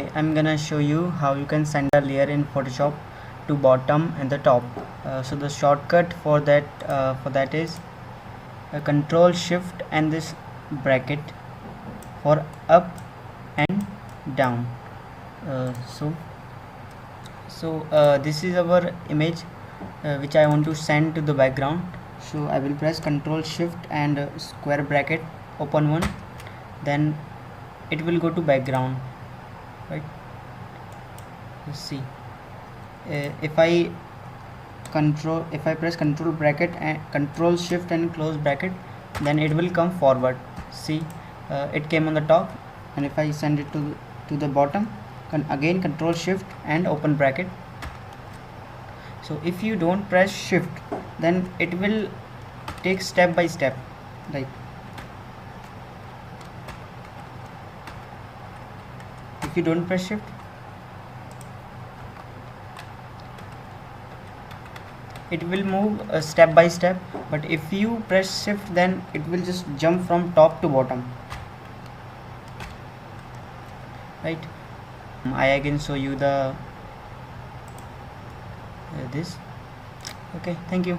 Okay, I'm gonna show you how you can send a layer in Photoshop to bottom and the top. So the shortcut for that is Control Shift and this bracket for up and down. So this is our image which I want to send to the background. So I will press Control Shift and square bracket, open one, then it will go to background, right? Let's see. If I press Control bracket and Control Shift and close bracket, then it will come forward. See, it came on the top, and if I send it to the bottom, again Control Shift and open bracket. So if you don't press Shift, then it will take step by step, like if you don't press Shift, it will move step by step, but if you press Shift, then it will just jump from top to bottom, right? I again show you the this. Okay, thank you.